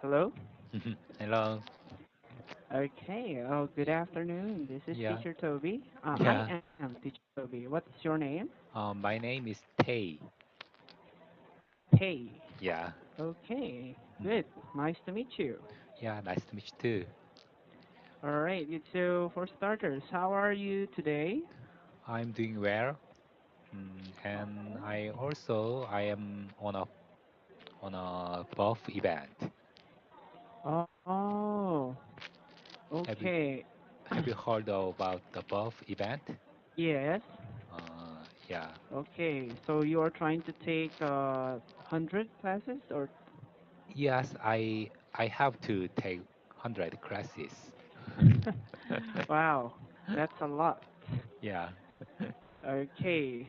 Hello? Hello. Okay, good afternoon. This is Yeah. Teacher Toby. I Yeah. am Teacher Toby. What's your name? My name is Tay. Hey. Yeah. Okay, good. Nice to meet you. Yeah. Nice to meet you too. All right, so for starters, how are you today? I'm doing well. And I am on a buff event. Oh, Have you okay. have you heard about the buff event? Yes. Yeah. Okay, so you are trying to take 100 classes or Yes. I have to take 100 classes. wow, that's a lot. Yeah. Okay.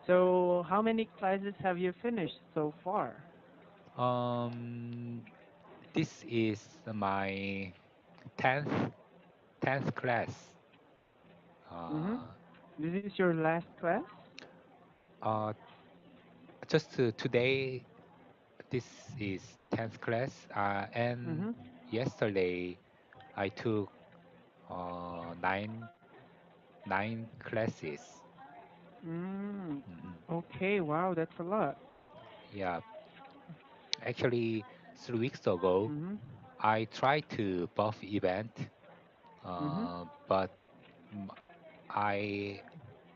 So how many classes have you finished so far? Um. This is my tenth tenth class. Mm-hmm. Uh. This is your last class? Uh. Just today, this is 10th class, and Mm-hmm. yesterday I took nine classes. Mm. Mhm. Okay, wow, that's a lot. Yeah, actually, 3 weeks ago Mm-hmm. I tried to buff event, Mm-hmm. but mm, I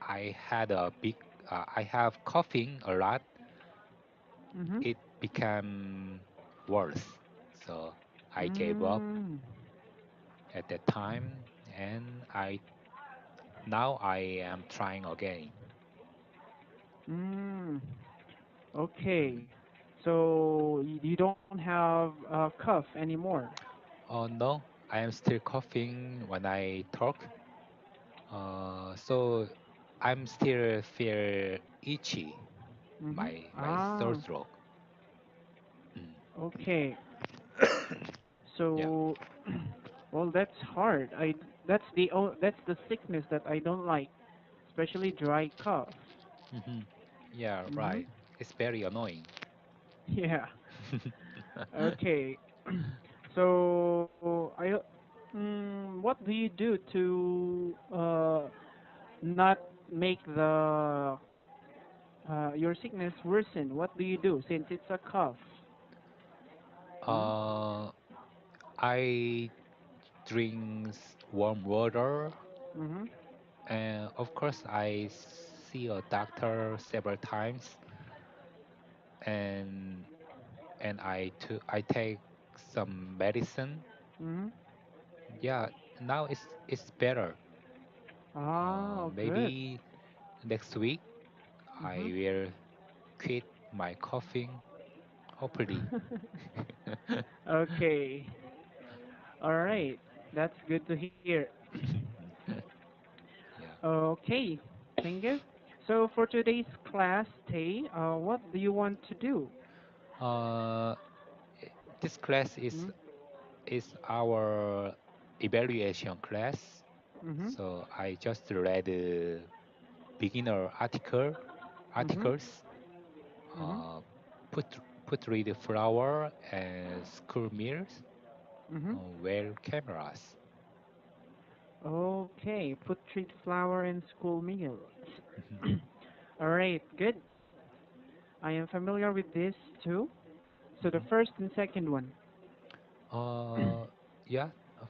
I had a big I have coughing a lot. Mm-hmm. It became worse, so I gave up Mm. at that time, and I am trying again. Mm. Okay. So you don't have a cough anymore. Oh no, I am still coughing when I talk. So I'm still feel itchy, Mm-hmm. my throat Ah, throat. Mm. okay. Yeah. So well, that's hard. That's the sickness that I don't like, especially dry cough. Hmm. Yeah, Mm-hmm. right. It's very annoying. Yeah. Okay. So what do you do to not make the your sickness worsen? What do you do since it's a cough? Hmm? uh, I drink warm water, Mm-hmm. and of course I see a doctor several times, and I take some medicine. Mm-hmm. Yeah, now it's better. Oh, good. Maybe next week I Mm-hmm. will quit my coughing. Hopefully. Okay. All right. That's good to hear. Yeah. Okay. Thank you. So for today's class, Tay, what do you want to do? Uh, this class Mm-hmm. is our evaluation class. Mm-hmm. So I just read beginner Mm-hmm. articles. Mm-hmm. Uh, put put read flower and school meals. Mm-hmm. Wear cameras. Okay. Put treat flower in school meals. Mhm. All right. Good. I am familiar with this too. So the Mhm. first and second one. Uh, yeah,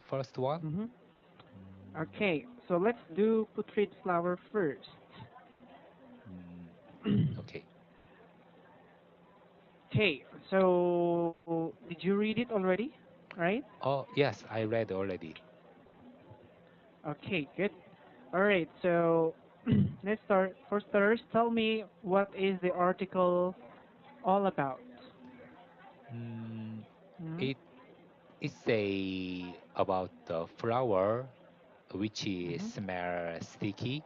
first one. Mm-hmm. Mm, Okay. So let's do put treat flower first. mm, okay. Okay. So did you read it already? Right? Oh, yes, I read already. Okay. Good. All right. So let's start. For starters, tell me what is the article all about? Mm, Mm-hmm. it it say about the flower which is Mm-hmm. smell sticky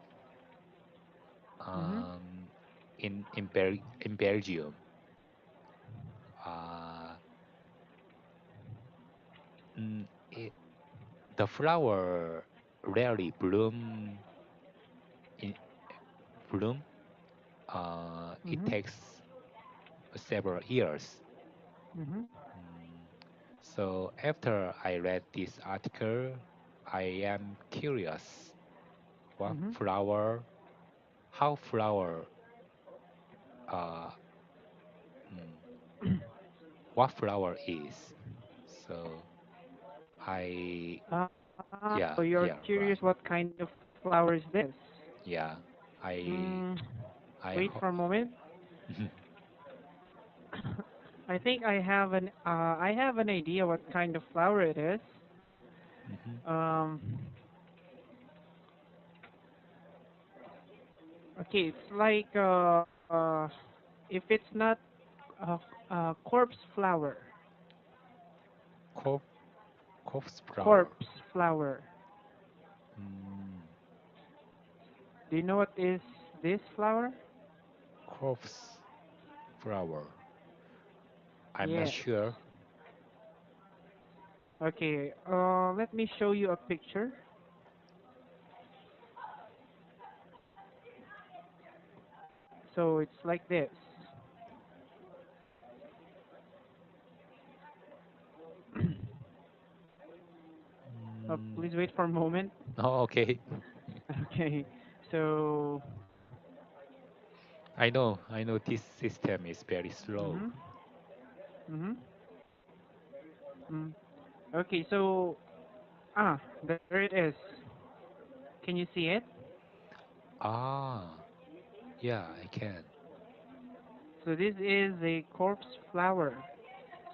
Mm-hmm. um, in Belgium. Uh, it, the flower rarely in bloom. It Mm-hmm. takes several years. Mhm. Mm, So after I read this article, I am curious what Mhm. flower, how flower, uh, mm, what flower is. So I, So yeah, you're yeah, curious right, what kind of flower is this? yeah. I, Mm, I, wait ho- for a moment. I think I have an idea what kind of flower it is. Mhm. Um, okay, it's like if it's not corpse flower, Corp, corpse flower, corpse flower. mm, Do you know what is this flower? corpse flower. I'm not Yes. sure. Okay. Let me show you a picture. So it's like this. Mm, Please wait for a moment. oh, okay. Okay. So. I know this system is very slow. Mhm. Mhm. Mm. Okay. So there it is. Can you see it? Ah, yeah, I can. So this is a corpse flower.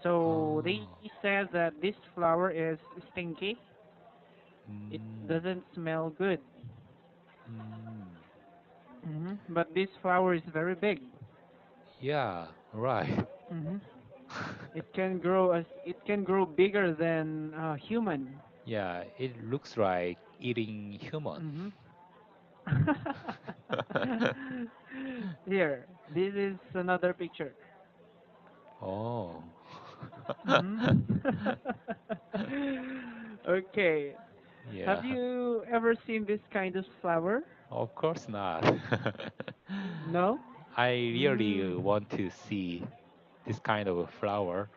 So they Oh, said that this flower is stinky. It mm, doesn't smell good. mm, But this flower is very big. yeah, right. hmm It can grow bigger than human. Yeah, it looks like eating human. hmm Here, this is another picture. Oh, hmm Okay. Have yeah. you ever seen this kind of flower? Of course not. No? I really Mm. want to see this kind of a flower.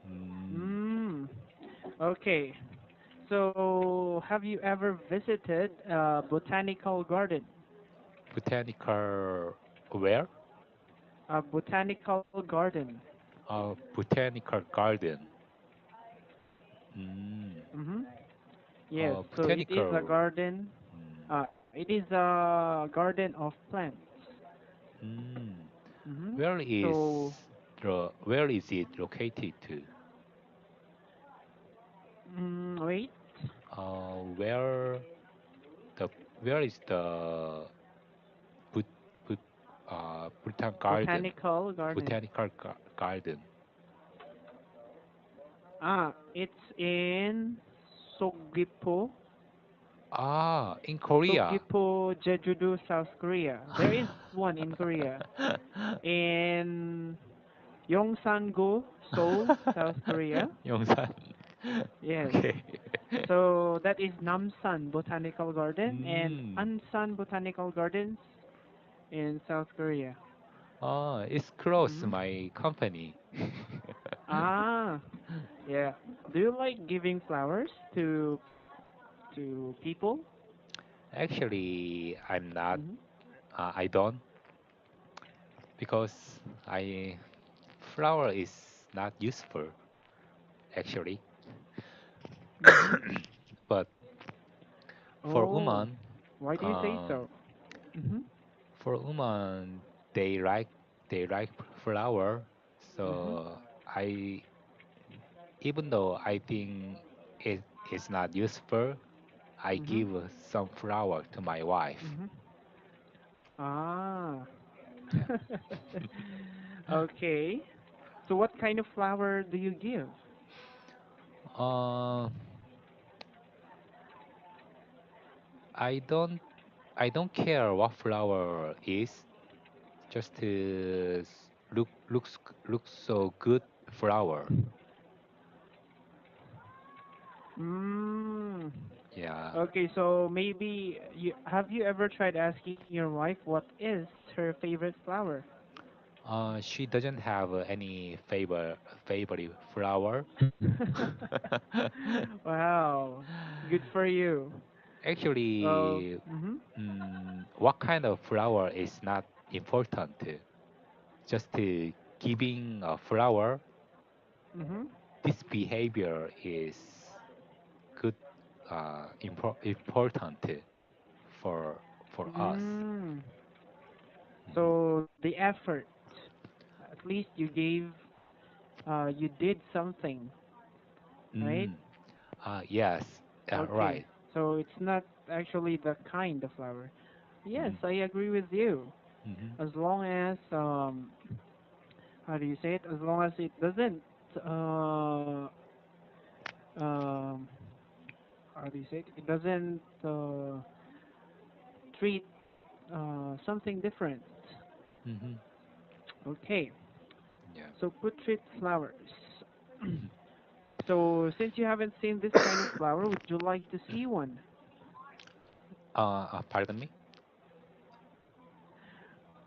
Mm, Mm. Okay. So, have you ever visited a botanical garden? botanical where? A botanical garden. Botanical garden. Mm, Mm-hmm. Yes. So it is a botanical. garden. Mm, It is a garden of plants. mm. Mm-hmm. Where is So, where is it located to? wait. Where the where is the but but Bhutan garden? Botanical garden. Garden. It's in Sogdipo, In Korea. Sogdipo, Jeju-do, South Korea. There is one in Korea. In Yongsan-gu, Seoul, South Korea. Yongsan. Yes. Okay. So that is Namsan Botanical Garden and Mm. Ansan Botanical Gardens in South Korea. It's close to hmm my company. Ah, yeah. Do you like giving flowers to people? Actually, I'm not. hmm I don't because I flower is not useful actually. hmm But for Oh, woman, why do you say um, so? hmm for woman, they like they like flower. hmm So I, even though I think it is not useful, I hmm give some flower to my wife. hmm Ah. Yeah. Okay. So what kind of flower do you give? Uh, I don't I don't care what flower is, just to looks so good flower. Mm. Yeah. Okay, so maybe you ever tried asking your wife what is her favorite flower? She doesn't have any favorite flower. Wow, good for you. Actually, Mm-hmm, what kind of flower is not important. Just giving a flower, mm-hmm. this behavior is good, important for us. Mm. Mhm. So the effort, at least you gave, you did something, right? Mm. Yes, Okay. right. So it's not actually the kind of flower. Yes, Mhm. I agree with you. Mhm. As long as how do you say it? As long as it doesn't uh um how do you say it? It doesn't treat something different. Mhm. Okay. Yeah. So put treat flowers. Mhm. So since you haven't seen this kind of flower, would you like to see one? Pardon me?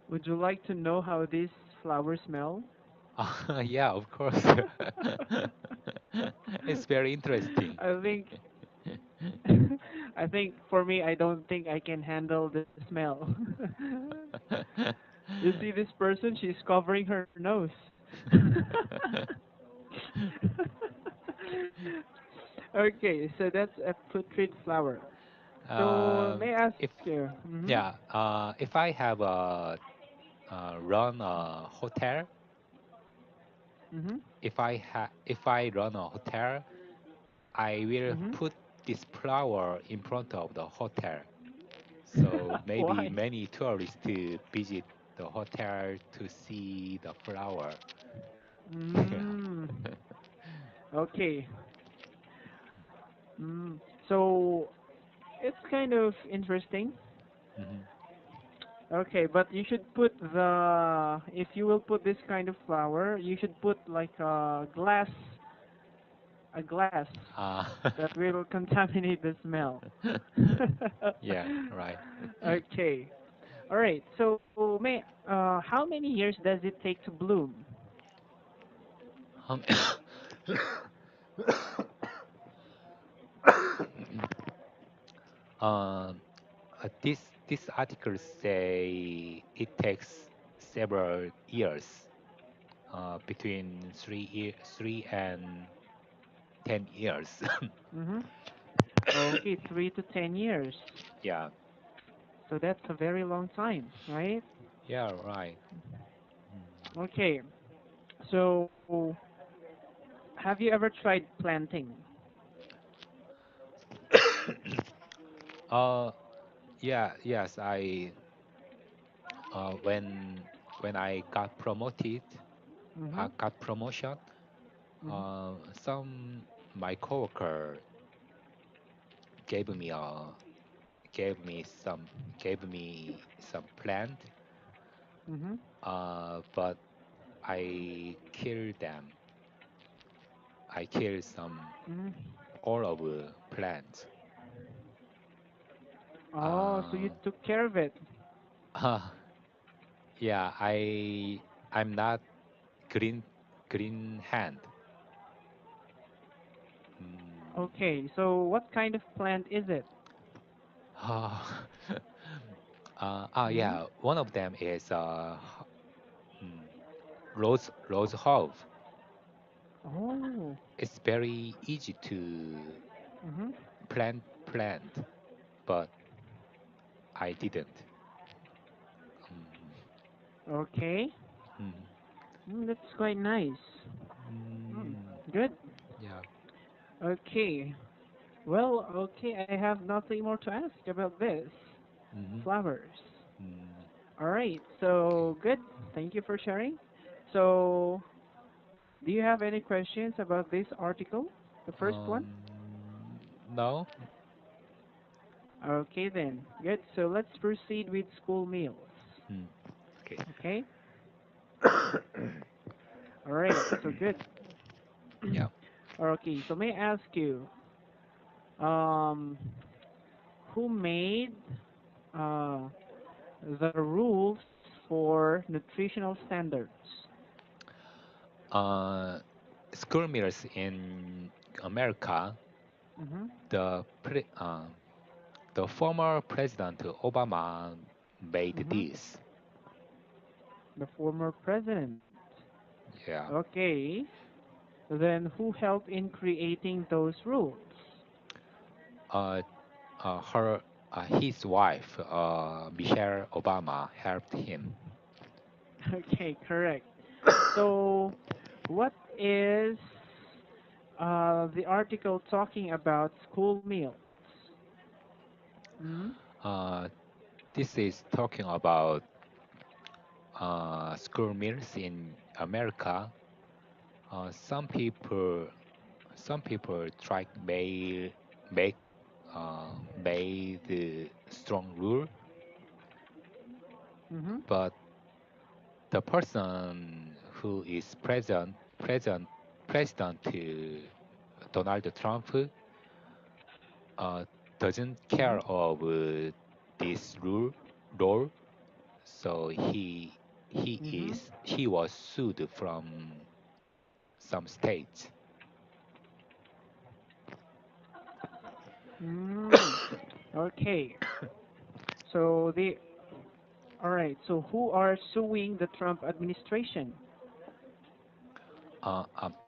Would you like to know how these flowers smell? Yeah, of course. It's very interesting. I think I think for me, I don't think I can handle the smell. You see this person, she's covering her nose. Okay, so that's a putrid flower. So may I ask if you? Mm-hmm. yeah, if I have run a hotel, Mm-hmm. if I run a hotel, I will Mm-hmm. put this flower in front of the hotel. So maybe Why? many tourists to visit the hotel to see the flower. Yeah. Mm. Okay. Mm. So it's kind of interesting. Mhm. Okay, but you should put the if you will put this kind of flower, you should put like a glass Uh, that will contaminate the smell. yeah, right. Okay. All right. So how many years does it take to bloom? Um, um, this article say it takes several years, between 3 and 10 years. Mm-hmm. Okay, 3 to 10 years. Yeah, So that's a very long time, right? yeah, right. Okay. So have you ever tried planting? Uh, yeah, yes. Uh, when I Mm-hmm. got promotion. Mm-hmm. Some my coworker gave me a gave me some gave me some plant, Mm-hmm. but I killed them. I killed some Mm-hmm. all of plants. Oh, so you Uh, took care of it. yeah, I'm not green green hand. Mm, Okay, so what kind of plant is it? Mm-hmm. yeah, one of them is mm, rose hove. Oh. It's very easy to Mm-hmm. plant, but I didn't. Um, Okay. mm, That's quite nice. Mm, mm, good. yeah. Okay. Well, okay, I have nothing more to ask about this. Mm-hmm. Flowers. Mm, All right. okay. So good. Thank you for sharing. So, do you have any questions about this article? The first one? No. Okay then. Good. So let's proceed with school meals. Mm, okay. Okay? All right. So good. Yeah. Okay. So may I ask you, um, who made uh, the rules for nutritional standards? Uh, School meals in America, Hmm. the pre, the former President Obama made Hmm. this. The former president. Yeah. Okay. Then who helped in creating those rules? Uh, her His wife, Michelle Obama, helped him. Okay, correct. So, what is the article talking about school meals? Hmm. Uh, this is talking about school meals in America. Some people try to make made the strong rule, Hmm. but the person who is president to Donald Trump uh, doesn't Hmm. care of this rule, so Hmm. he was sued from some states. Mm. Okay. So the all right. So who are suing the Trump administration?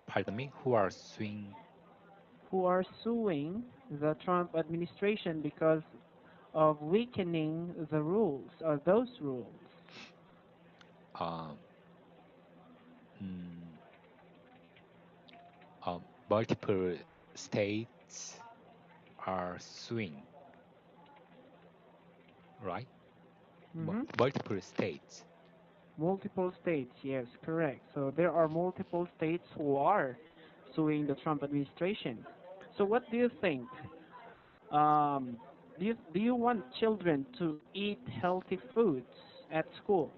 Pardon me, who are suing? Who are suing the Trump administration because of weakening the rules or those rules? Um, mm, Multiple states are suing, right? Hmm. Multiple states. Multiple states, yes, correct. So there are multiple states who are suing the Trump administration. So what do you think? Do you want children to eat healthy foods at school?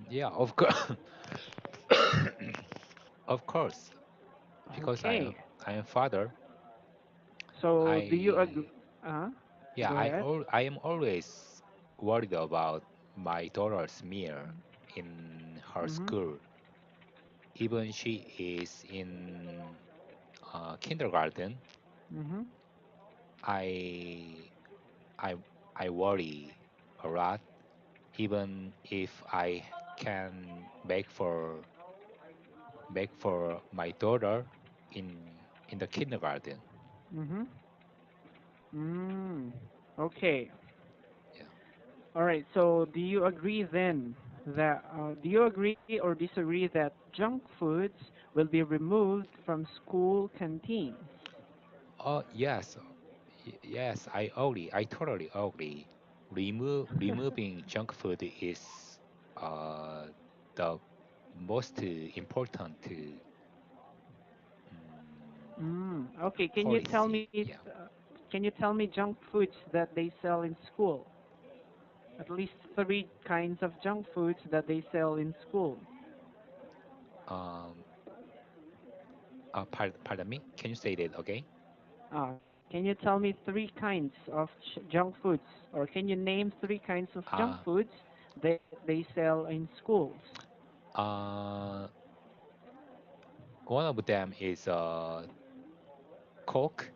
Yeah, of course, of course, because Okay. I am father. So do you agree? I Uh, Yeah, Go ahead. I am always worried about my daughter's meal in her Mhm. school. Even she is in kindergarten, Mhm. I I I worry a lot. Even if I can make for my daughter in the kindergarten. Mhm. Mm. Okay. Yeah. All right. So do you agree then that do you agree or disagree that junk foods will be removed from school canteens? Oh yes, yes. I agree. I totally agree. Removing junk food is uh, the most important Okay. policy. Yeah. Can you tell me junk foods that they sell in school? At least three kinds of junk foods that they sell in school. Um. Pardon me. Can you say that again? Can you tell me three kinds of junk foods, or can you name three kinds of junk Uh, foods that they sell in schools? uh, One of them is Coke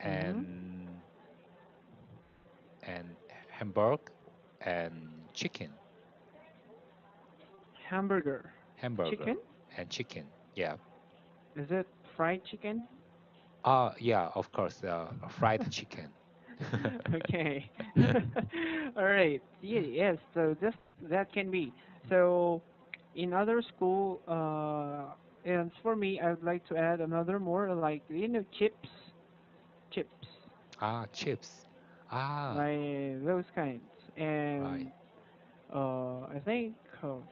Mm-hmm. and and hamburg and chicken, Hamburger, hamburger chicken. and chicken. Yeah. Is it fried chicken? Yeah, of course, fried chicken. Okay. All right. Yes. So just that can be. So in other school, and for me, I would like to add another more like chips, Chips. Ah, like those kinds, right. and I think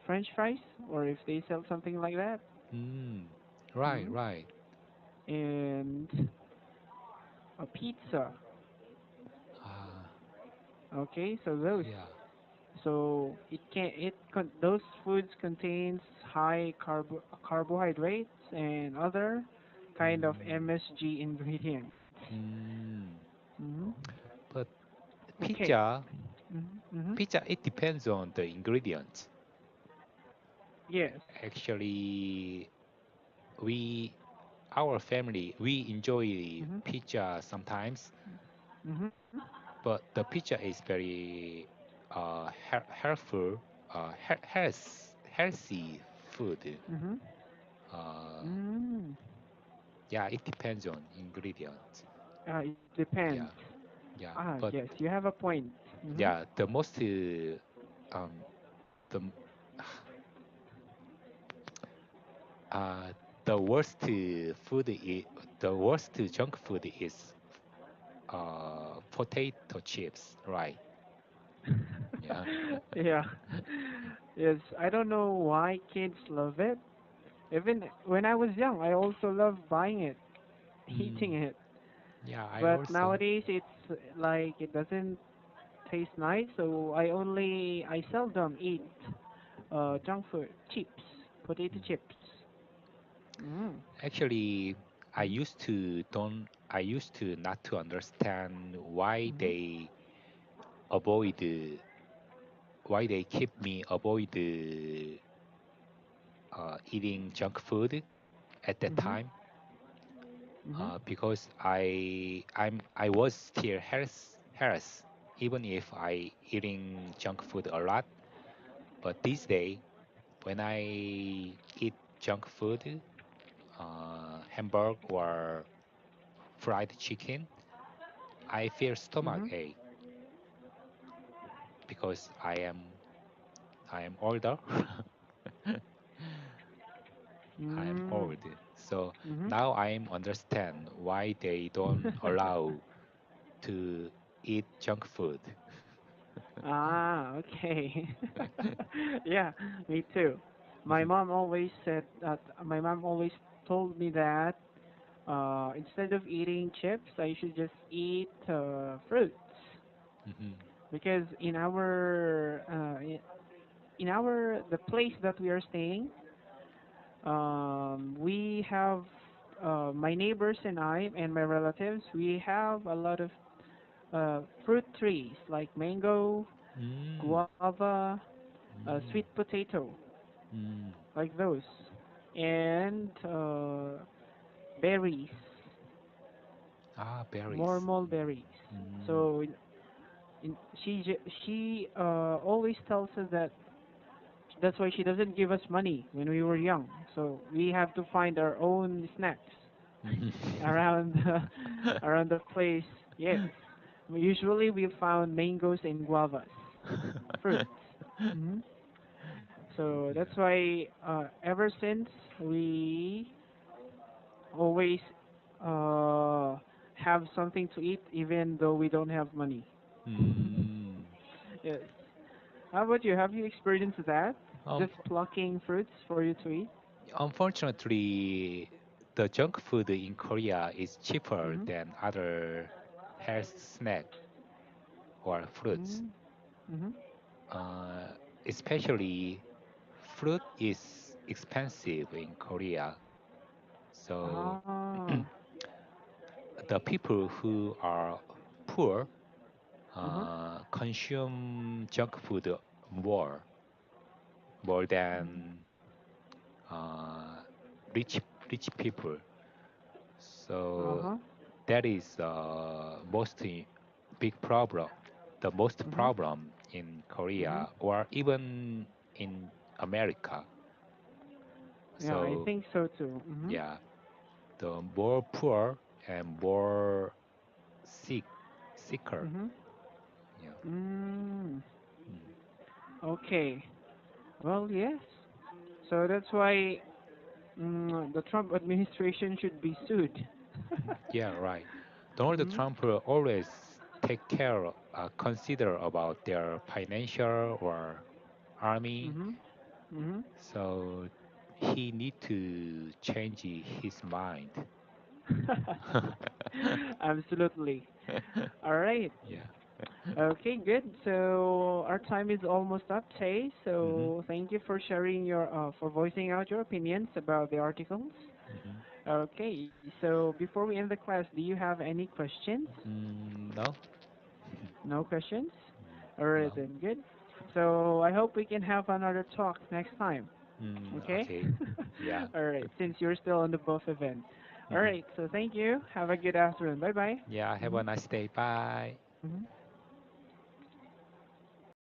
French fries, or if they sell something like that. Mm, right, Hmm. right. And a pizza. Ah, Okay, so those. yeah. So those foods contains high carbohydrates and other kind of Mm, MSG ingredients. mm. Hmm. But Okay. pizza, Hmm. Mhm. Pizza, it depends on the ingredients. Yes. Actually, we, our family, we enjoy Mhm. pizza sometimes, Mhm. but the pizza is very helpful, healthy food. Mhm. Uh, Mm. yeah, it depends on ingredients. It depends. Yeah, yeah, Ah, but yes, you have a point. Mhm. yeah, the most um, the uh, the worst food is the worst junk food is potato chips, right? Yeah. Yeah. Yes, I don't know why kids love it. Even when I was young, I also loved buying it, eating Mm, it. yeah, I But also. nowadays, it's like it doesn't taste nice, so I seldom eat junk food, chips, potato Mm. chips. Mm. Actually, Mhm. I used to not to understand why Mhm. avoid why they keep me avoid eating junk food at that Mhm. time, Mhm. because I was still health even if I eating junk food a lot. But this day when I eat junk food, hamburger or fried chicken, I feel stomach Mhm. ache because I am older. I am Mm. old. So Mhm. now I am understand why they don't allow to eat junk food. Ah, okay. Yeah, me too. My mom always said that. My mom always told me that instead of eating chips, I should just eat fruits Mhm. because in our the place that we are staying, we have my neighbors and I and my relatives. We have a lot of fruit trees like mango, Mm. guava, sweet Mm. potato, Mm. like those, and berries, Ah, berries. normal berries. Mm. So she always tells us that that's why she doesn't give us money when we were young. So we have to find our own snacks Mhm. around around the place. Yes, usually we found mangoes and guavas, fruits. Hmm. So Yeah. that's why ever since we always uh, have something to eat even though we don't have money. Mm. Yes. How about you? Have you experienced that? Um, Just plucking fruits for you to eat? Unfortunately, the junk food in Korea is cheaper Mm-hmm. than other health snack or fruits. Mm-hmm. Uh, Especially fruit is expensive in Korea. So Ah. the people who are poor Uh-huh. consume junk food more more than uh, rich rich people. So Uh-huh. that is big problem, the most Mm-hmm. problem in Mm-hmm. Korea or even in America. Yeah, I So think so too. Mm-hmm. yeah, the more poor and more sick, sicker. Mm-hmm. Yeah. Mm. Mm. Okay. Well, yes. So that's why the Trump administration should be sued. Yeah, right. Donald Mm-hmm. Trump will always consider about their financial or army. Mm-hmm. Mm-hmm. So he need to change his mind. Absolutely. All right. Yeah. Okay, good. So our time is almost up, Tay. Hmm. So thank you for sharing for voicing out your opinions about the articles. Hmm. Okay, so before we end the class, do you have any questions? No. No questions? All you right know. then, good. So I hope we can have another talk next time. Okay? Okay. Yeah. All right, since you're still on the both event. All Hmm. right, so thank you. Have a good afternoon. Bye bye. Yeah. Have Hmm. a nice day. Bye.